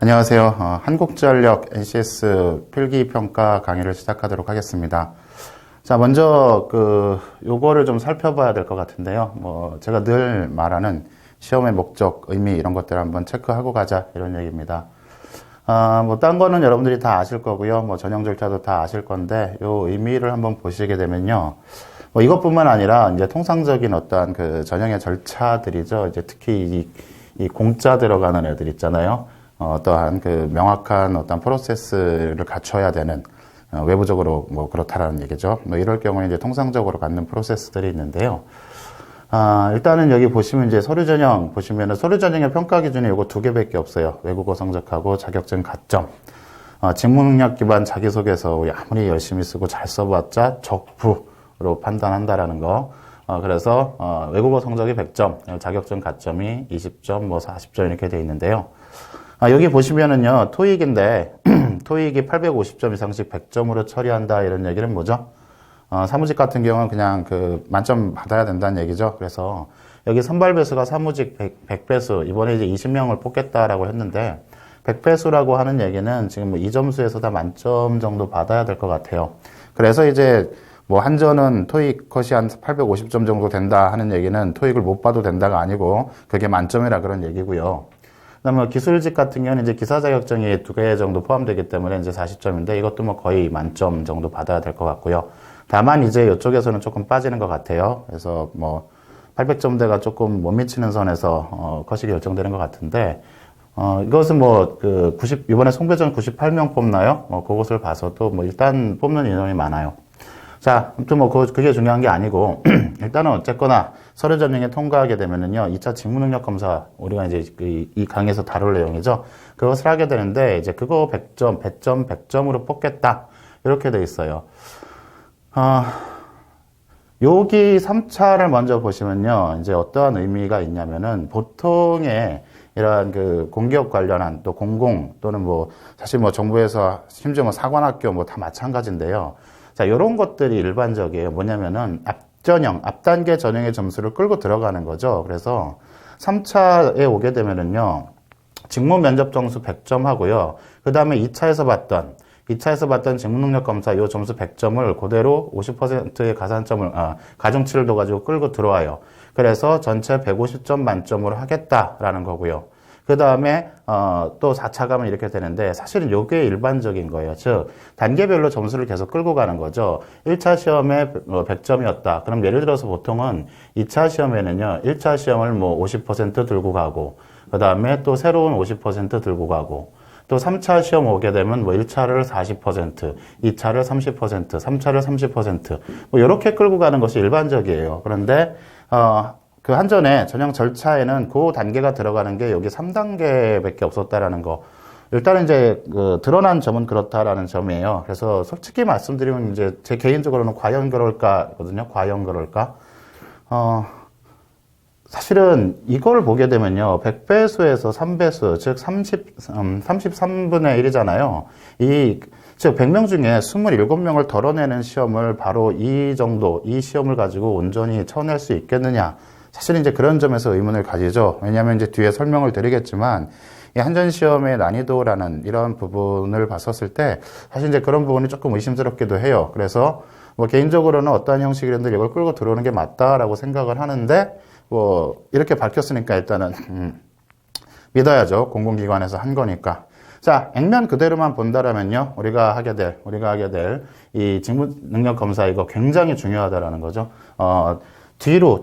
안녕하세요. 한국전력 NCS 필기평가 강의를 시작하도록 하겠습니다. 자, 먼저 요거를 좀 살펴봐야 될 것 같은데요. 제가 늘 말하는 시험의 목적, 의미 이런 것들을 한번 체크하고 가자 이런 얘기입니다. 딴 거는 여러분들이 다 아실 거고요. 전형 절차도 다 아실 건데 요 의미를 한번 보시게 되면요. 이것뿐만 아니라 이제 통상적인 어떠한 전형의 절차들이죠. 이제 특히 이 공짜 들어가는 애들 있잖아요. 어떠한 명확한 어떤 프로세스를 갖춰야 되는, 외부적으로 그렇다라는 얘기죠. 이럴 경우에 이제 통상적으로 갖는 프로세스들이 있는데요. 일단은 여기 보시면 이제 서류 전형 보시면은 서류 전형의 평가 기준이 요거 두 개밖에 없어요. 외국어 성적하고 자격증 가점. 직무 능력 기반 자기소개서 우리 아무리 열심히 쓰고 잘 써봤자 적부로 판단한다라는 거. 그래서 외국어 성적이 100점, 자격증 가점이 20점, 40점 이렇게 돼 있는데요. 여기 보시면은요, 토익인데, 토익이 850점 이상씩 100점으로 처리한다, 이런 얘기는 뭐죠? 사무직 같은 경우는 그냥 만점 받아야 된다는 얘기죠. 그래서 여기 선발 배수가 사무직 100배수, 이번에 이제 20명을 뽑겠다라고 했는데, 100배수라고 하는 얘기는 지금 이 점수에서 다 만점 정도 받아야 될 것 같아요. 그래서 이제 한전은 토익 컷이 한 850점 정도 된다 하는 얘기는 토익을 못 봐도 된다가 아니고, 그게 만점이라 그런 얘기고요. 그다음에 기술직 같은 경우는 이제 기사 자격증이 2개 정도 포함되기 때문에 이제 40점인데 이것도 거의 만점 정도 받아야 될 것 같고요. 다만 이제 이쪽에서는 조금 빠지는 것 같아요. 그래서 800점대가 조금 못 미치는 선에서 컷이 결정되는 것 같은데 이것은 이번에 송배전 98명 뽑나요? 그것을 봐서도 일단 뽑는 인원이 많아요. 자, 아무튼 그게 중요한 게 아니고, 일단은 어쨌거나 서류 전형에 통과하게 되면은요, 2차 직무 능력 검사, 우리가 이제 이 강의에서 다룰 내용이죠. 그것을 하게 되는데, 이제 그거 100점, 100점으로 뽑겠다. 이렇게 돼 있어요. 여기 3차를 먼저 보시면요, 이제 어떠한 의미가 있냐면은, 보통의 이러한 공기업 관련한 또 공공 또는 사실 정부에서 심지어 사관학교 다 마찬가지인데요. 자, 요런 것들이 일반적이에요. 뭐냐면은 앞단계 전형의 점수를 끌고 들어가는 거죠. 그래서 3차에 오게 되면은요, 직무 면접 점수 100점 하고요. 그 다음에 2차에서 봤던 직무 능력 검사 요 점수 100점을 그대로 50%의 가중치를 둬가지고 끌고 들어와요. 그래서 전체 150점 만점으로 하겠다라는 거고요. 그 다음에 또 4차 가면 이렇게 되는데 사실은 요게 일반적인 거예요. 즉 단계별로 점수를 계속 끌고 가는 거죠. 1차 시험에 100점이었다. 그럼 예를 들어서 보통은 2차 시험에는요. 1차 시험을 50% 들고 가고 그 다음에 또 새로운 50% 들고 가고 또 3차 시험 오게 되면 1차를 40%, 2차를 30%, 3차를 30% 이렇게 끌고 가는 것이 일반적이에요. 그런데 한전의 전형 절차에는 그 단계가 들어가는 게 여기 3단계밖에 없었다라는 거. 일단은 이제 드러난 점은 그렇다라는 점이에요. 그래서 솔직히 말씀드리면 이제 제 개인적으로는 과연 그럴까거든요. 과연 그럴까? 사실은 이걸 보게 되면요. 100배수에서 3배수, 즉 33분의 1이잖아요. 즉 100명 중에 27명을 덜어내는 시험을 바로 이 시험을 가지고 온전히 쳐낼 수 있겠느냐. 사실 이제 그런 점에서 의문을 가지죠. 왜냐하면 이제 뒤에 설명을 드리겠지만 이 한전 시험의 난이도라는 이런 부분을 봤었을 때 사실 이제 그런 부분이 조금 의심스럽기도 해요. 그래서 개인적으로는 어떠한 형식이든지 이걸 끌고 들어오는 게 맞다라고 생각을 하는데 이렇게 밝혔으니까 일단은 믿어야죠. 공공기관에서 한 거니까. 자, 액면 그대로만 본다라면요. 우리가 하게 될 이 직무 능력 검사 이거 굉장히 중요하다라는 거죠. 뒤로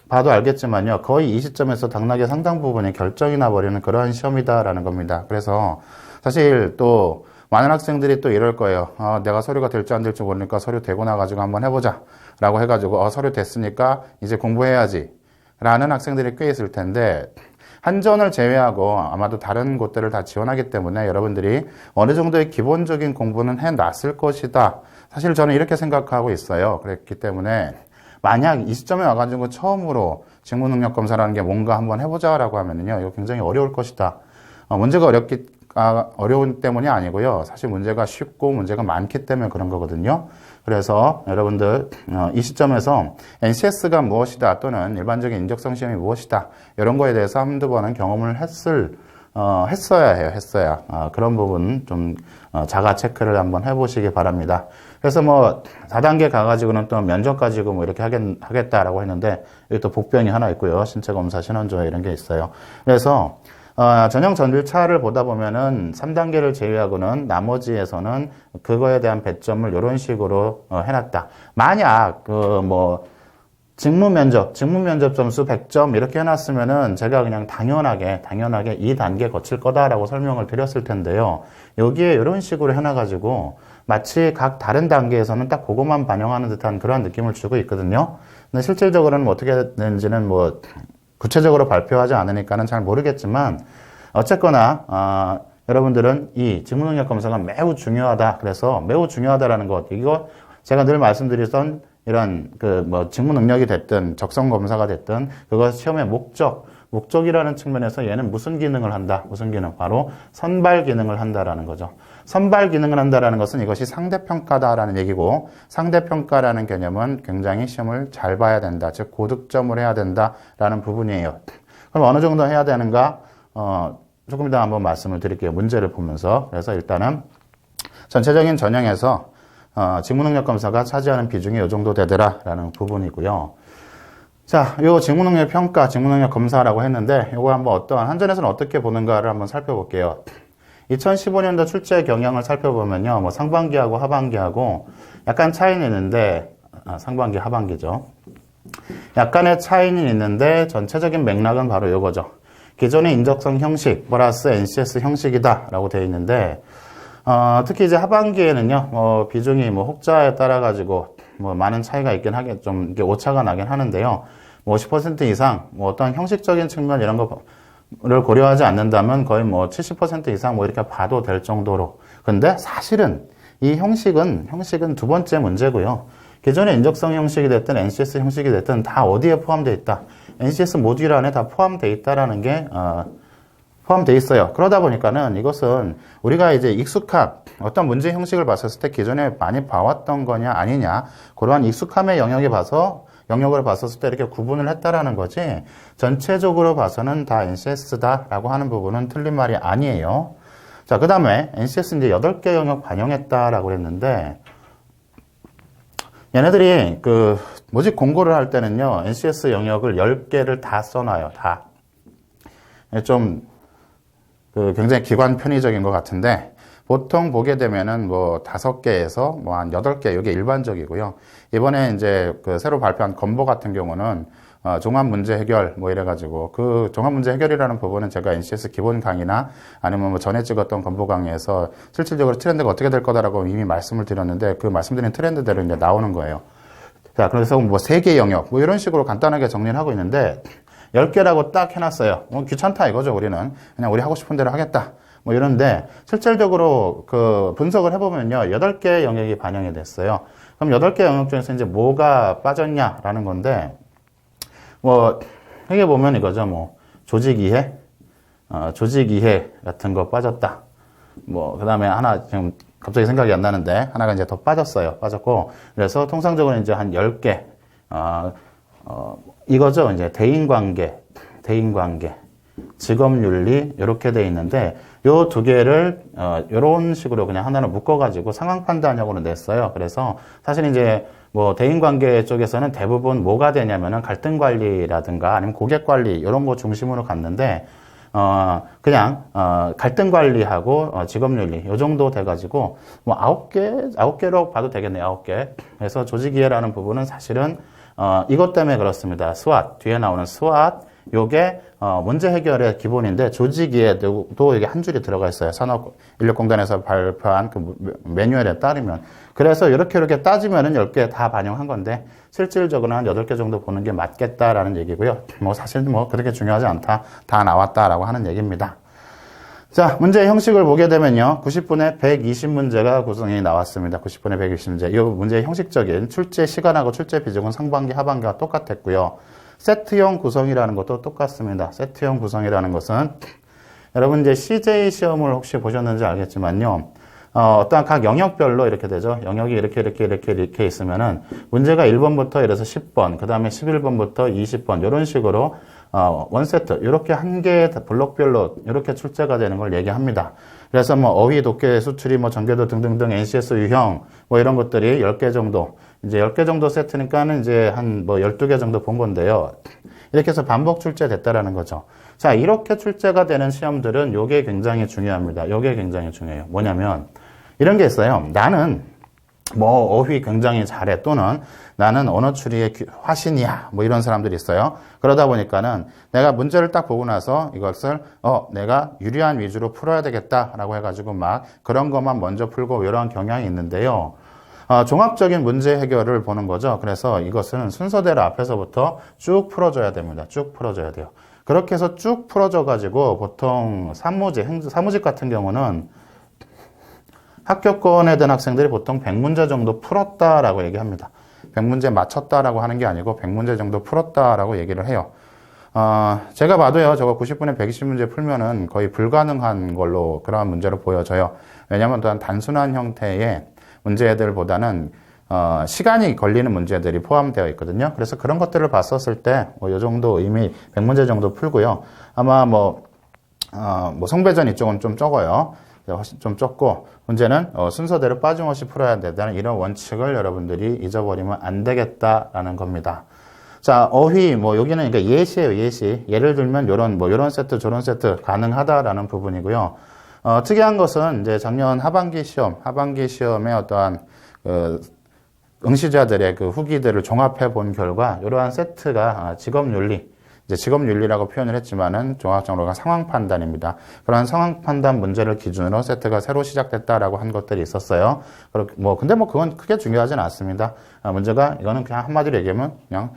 봐도 알겠지만요. 거의 이 시점에서 당락의 상당 부분이 결정이 나버리는 그러한 시험이다라는 겁니다. 그래서 사실 또 많은 학생들이 또 이럴 거예요. 내가 서류가 될지 안 될지 모르니까 서류 되고 나가지고 한번 해보자 라고 해가지고 서류 됐으니까 이제 공부해야지 라는 학생들이 꽤 있을 텐데 한전을 제외하고 아마도 다른 곳들을 다 지원하기 때문에 여러분들이 어느 정도의 기본적인 공부는 해놨을 것이다. 사실 저는 이렇게 생각하고 있어요. 그랬기 때문에 만약 이 시점에 와가지고 처음으로 직무능력 검사라는 게 뭔가 한번 해보자라고 하면은요, 이거 굉장히 어려울 것이다. 문제가 어려운 때문이 아니고요. 사실 문제가 쉽고 문제가 많기 때문에 그런 거거든요. 그래서 여러분들 이 시점에서 NCS가 무엇이다 또는 일반적인 인적성 시험이 무엇이다 이런 거에 대해서 한두 번은 경험을 했을 했어야 해요. 했어야. 그런 부분 좀 자가 체크를 한번 해보시기 바랍니다. 그래서 뭐 4단계 가가지고는 또 면접 가지고 뭐 이렇게 하겠다라고 했는데 여기 또 복변이 하나 있고요. 신체검사, 신원조회 이런 게 있어요. 그래서 전형 전일차를 보다 보면은 3단계를 제외하고는 나머지에서는 그거에 대한 배점을 이런 식으로 해놨다. 만약 직무 면접 점수 100점 이렇게 해놨으면은 제가 그냥 당연하게 2단계 거칠 거다라고 설명을 드렸을 텐데요. 여기에 이런 식으로 해놔가지고 마치 각 다른 단계에서는 딱 그것만 반영하는 듯한 그런 느낌을 주고 있거든요. 근데 실질적으로는 뭐 어떻게 되는지는 뭐 구체적으로 발표하지 않으니까는 잘 모르겠지만 어쨌거나 여러분들은 이 직무능력 검사가 매우 중요하다. 그래서 매우 중요하다라는 것, 이거 제가 늘 말씀드렸던 이런 직무 능력이 됐든 적성 검사가 됐든 그것 시험의 목적이라는 측면에서 얘는 무슨 기능을 한다? 무슨 기능? 바로 선발 기능을 한다라는 거죠. 선발 기능을 한다라는 것은 이것이 상대평가다라는 얘기고, 상대평가라는 개념은 굉장히 시험을 잘 봐야 된다. 즉 고득점을 해야 된다라는 부분이에요. 그럼 어느 정도 해야 되는가? 조금 이따 한번 말씀을 드릴게요. 문제를 보면서. 그래서 일단은 전체적인 전형에서 직무능력 검사가 차지하는 비중이 이 정도 되더라라는 부분이고요. 자, 요 직무능력 평가, 직무능력 검사라고 했는데, 요거 한번 어떠한, 한전에서는 어떻게 보는가를 한번 살펴볼게요. 2015년도 출제 경향을 살펴보면요, 뭐 상반기하고 하반기하고 약간 차이는 있는데, 상반기, 하반기죠. 약간의 차이는 있는데, 전체적인 맥락은 바로 요거죠. 기존의 인적성 형식, 플러스 NCS 형식이다라고 되어 있는데, 특히 이제 하반기에는요, 비중이 혹자에 따라가지고, 많은 차이가 있긴 좀, 이렇게 오차가 나긴 하는데요. 50% 이상, 어떤 형식적인 측면 이런 거를 고려하지 않는다면 거의 70% 이상 이렇게 봐도 될 정도로. 근데 사실은 이 형식은 두 번째 문제고요. 기존의 인적성 형식이 됐든 NCS 형식이 됐든 다 어디에 포함되어 있다. NCS 모듈 안에 다 포함되어 있다라는 게, 포함되어 있어요. 그러다 보니까는 이것은 우리가 이제 익숙한 어떤 문제 형식을 봤었을 때 기존에 많이 봐왔던 거냐 아니냐, 그러한 익숙함의 영역을 봤었을 때 이렇게 구분을 했다라는 거지, 전체적으로 봐서는 다 NCS다라고 하는 부분은 틀린 말이 아니에요. 자, 그 다음에 NCS 이제 8개 영역 반영했다라고 했는데, 얘네들이 모집 공고를 할 때는요, NCS 영역을 10개를 다 써놔요. 다. 굉장히 기관 편의적인 것 같은데, 보통 보게 되면은 5개에서 한 8개, 이게 일반적이고요. 이번에 이제 새로 발표한 건보 같은 경우는 종합 문제 해결 이래가지고, 그 종합 문제 해결이라는 부분은 제가 NCS 기본 강의나 아니면 전에 찍었던 건보 강의에서 실질적으로 트렌드가 어떻게 될 거다라고 이미 말씀을 드렸는데, 그 말씀드린 트렌드대로 이제 나오는 거예요. 자, 그래서 3개 영역 이런 식으로 간단하게 정리를 하고 있는데, 10개라고 딱 해놨어요. 귀찮다 이거죠, 우리는. 그냥 우리 하고 싶은 대로 하겠다. 이런데, 실질적으로 분석을 해보면요, 8개 영역이 반영이 됐어요. 그럼 8개 영역 중에서 이제 뭐가 빠졌냐라는 건데, 여기 보면 이거죠, 조직이해 같은 거 빠졌다. 그 다음에 하나, 지금 갑자기 생각이 안 나는데, 하나가 이제 더 빠졌고, 그래서 통상적으로 이제 한 10개, 이거죠. 이제 대인관계, 직업윤리 이렇게 돼 있는데, 요 2개를 요런 식으로 그냥 하나를 묶어가지고 상황 판단형으로 냈어요. 그래서 사실 이제 대인관계 쪽에서는 대부분 뭐가 되냐면은 갈등 관리라든가 아니면 고객 관리 이런 거 중심으로 갔는데, 그냥 갈등 관리하고 직업윤리 요 정도 돼가지고 9개로 봐도 되겠네요. 9개. 그래서 조직이해라는 부분은 사실은 이것 때문에 그렇습니다. SWOT, 뒤에 나오는 SWOT, 요게 문제 해결의 기본인데, 조직이해도 이게 한 줄이 들어가 있어요. 산업인력공단에서 발표한 매뉴얼에 따르면. 그래서 이렇게 따지면은 10개 다 반영한 건데, 실질적으로는 한 8개 정도 보는 게 맞겠다라는 얘기고요. 사실 그렇게 중요하지 않다. 다 나왔다라고 하는 얘기입니다. 자, 문제 형식을 보게 되면요, 90분에 120문제가 구성이 나왔습니다. 90분에 120문제. 이 문제의 형식적인 출제 시간하고 출제 비중은 상반기, 하반기가 똑같았고요. 세트형 구성이라는 것도 똑같습니다. 세트형 구성이라는 것은, 여러분 이제 CJ 시험을 혹시 보셨는지 알겠지만요, 어떠한 각 영역별로 이렇게 되죠. 영역이 이렇게 있으면은, 문제가 1번부터 이래서 10번, 그 다음에 11번부터 20번, 이런 식으로, 원세트 이렇게 한 개의 블록별로 이렇게 출제가 되는 걸 얘기합니다. 그래서 뭐 어휘, 독해, 수출이, 뭐 전개도 등등등 NCS 유형 뭐 이런 것들이 10개 정도, 이제 10개 정도 세트니까는 이제 한 뭐 12개 정도 본 건데요. 이렇게 해서 반복 출제됐다라는 거죠. 자, 이렇게 출제가 되는 시험들은 요게 굉장히 중요합니다. 요게 굉장히 중요해요. 뭐냐면 이런 게 있어요. 나는 뭐 어휘 굉장히 잘해, 또는 나는 언어 추리의 화신이야, 뭐 이런 사람들이 있어요. 그러다 보니까는 내가 문제를 딱 보고 나서 이것을 내가 유리한 위주로 풀어야 되겠다라고 해가지고 막 그런 것만 먼저 풀고 이런 경향이 있는데요. 종합적인 문제 해결을 보는 거죠. 그래서 이것은 순서대로 앞에서부터 쭉 풀어줘야 됩니다. 쭉 풀어줘야 돼요. 그렇게 해서 쭉 풀어줘가지고 보통 사무직 같은 경우는 합격권에 든 학생들이 보통 100문제 정도 풀었다라고 얘기합니다. 100문제 맞췄다라고 하는 게 아니고 100문제 정도 풀었다라고 얘기를 해요. 제가 봐도요, 저거 90분에 120문제 풀면은 거의 불가능한 걸로 그러한 문제로 보여져요. 왜냐하면 또한 단순한 형태의 문제들보다는 시간이 걸리는 문제들이 포함되어 있거든요. 그래서 그런 것들을 봤었을 때 뭐 이 정도 이미 100문제 정도 풀고요. 아마 뭐 성배전 이쪽은 좀 적어요. 훨씬 좀 적고, 문제는 순서대로 빠짐없이 풀어야 된다는 이런 원칙을 여러분들이 잊어버리면 안 되겠다라는 겁니다. 자, 어휘, 뭐 여기는 그러니까 예시예요, 예시. 예를 들면 요런 세트, 저런 세트 가능하다라는 부분이고요. 특이한 것은 이제 작년 하반기 시험의 어떠한 응시자들의 그 후기들을 종합해 본 결과 이러한 세트가 직업윤리라고 표현을 했지만은 종합적으로가 상황 판단입니다. 그러한 상황 판단 문제를 기준으로 세트가 새로 시작됐다라고 한 것들이 있었어요. 근데 그건 크게 중요하진 않습니다. 문제가, 이거는 그냥 한마디로 얘기하면 그냥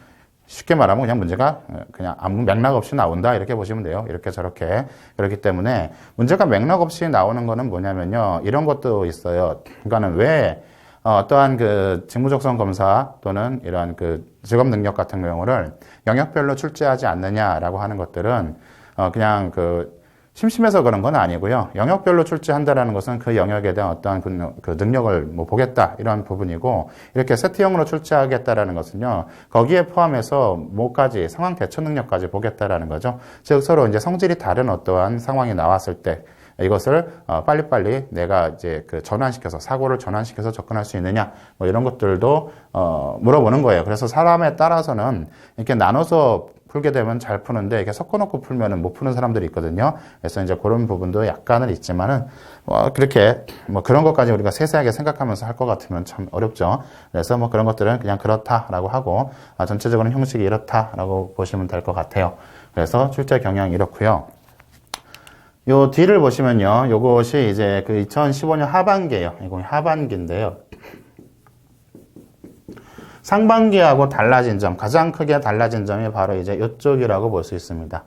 쉽게 말하면 그냥 문제가 그냥 아무 맥락 없이 나온다, 이렇게 보시면 돼요. 이렇게 저렇게. 그렇기 때문에 문제가 맥락 없이 나오는 거는 뭐냐면요, 이런 것도 있어요. 그러니까는 왜 어떠한 그 직무적성 검사 또는 이러한 그 직업 능력 같은 경우를 영역별로 출제하지 않느냐라고 하는 것들은 그냥 심심해서 그런 건 아니고요. 영역별로 출제한다라는 것은 그 영역에 대한 어떠한 그 능력을 뭐 보겠다, 이런 부분이고, 이렇게 세트형으로 출제하겠다라는 것은요, 거기에 포함해서 뭐까지 상황 대처 능력까지 보겠다라는 거죠. 즉 서로 이제 성질이 다른 어떠한 상황이 나왔을 때 이것을 빨리빨리 내가 이제 사고를 전환시켜서 접근할 수 있느냐, 뭐 이런 것들도 물어보는 거예요. 그래서 사람에 따라서는 이렇게 나눠서 풀게 되면 잘 푸는데, 이렇게 섞어놓고 풀면은 못 푸는 사람들이 있거든요. 그래서 이제 그런 부분도 약간은 있지만은, 그렇게, 그런 것까지 우리가 세세하게 생각하면서 할 것 같으면 참 어렵죠. 그래서 그런 것들은 그냥 그렇다라고 하고, 전체적으로는 형식이 이렇다라고 보시면 될 것 같아요. 그래서 출제 경향이 이렇고요. 요 뒤를 보시면요, 요것이 이제 2015년 하반기예요. 이거 하반기인데요. 상반기하고 달라진 점, 가장 크게 달라진 점이 바로 이제 이쪽이라고 볼 수 있습니다.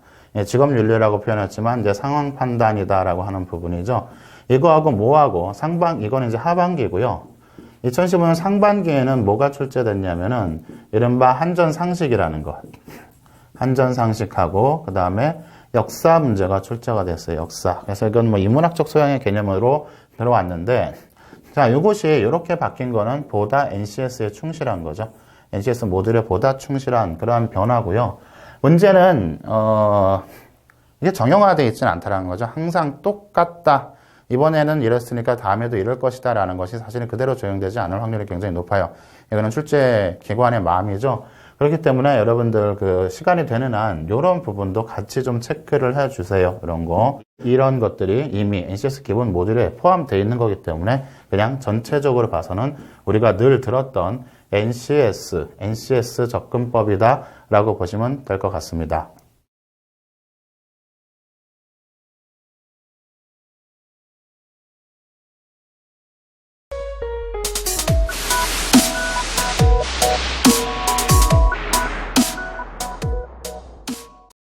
직업윤리라고 표현했지만 이제 상황 판단이다라고 하는 부분이죠. 이거하고 뭐하고 이거는 이제 하반기고요. 2015년 상반기에는 뭐가 출제됐냐면은 이른바 한전상식이라는 것. 한전상식하고 그 다음에 역사 문제가 출제가 됐어요. 역사. 그래서 이건 인문학적 소양의 개념으로 들어왔는데, 자, 이것이 이렇게 바뀐 거는 보다 NCS에 충실한 거죠. NCS 모듈에 보다 충실한 그러한 변화고요. 문제는 이게 정형화되어 있지는 않다라는 거죠. 항상 똑같다. 이번에는 이랬으니까 다음에도 이럴 것이다 라는 것이 사실은 그대로 적용되지 않을 확률이 굉장히 높아요. 이거는 출제 기관의 마음이죠. 그렇기 때문에 여러분들 시간이 되는 한 이런 부분도 같이 좀 체크를 해주세요. 이런 것들이 이미 NCS 기본 모듈에 포함되어 있는 거기 때문에 그냥 전체적으로 봐서는 우리가 늘 들었던 NCS 접근법이다 라고 보시면 될 것 같습니다.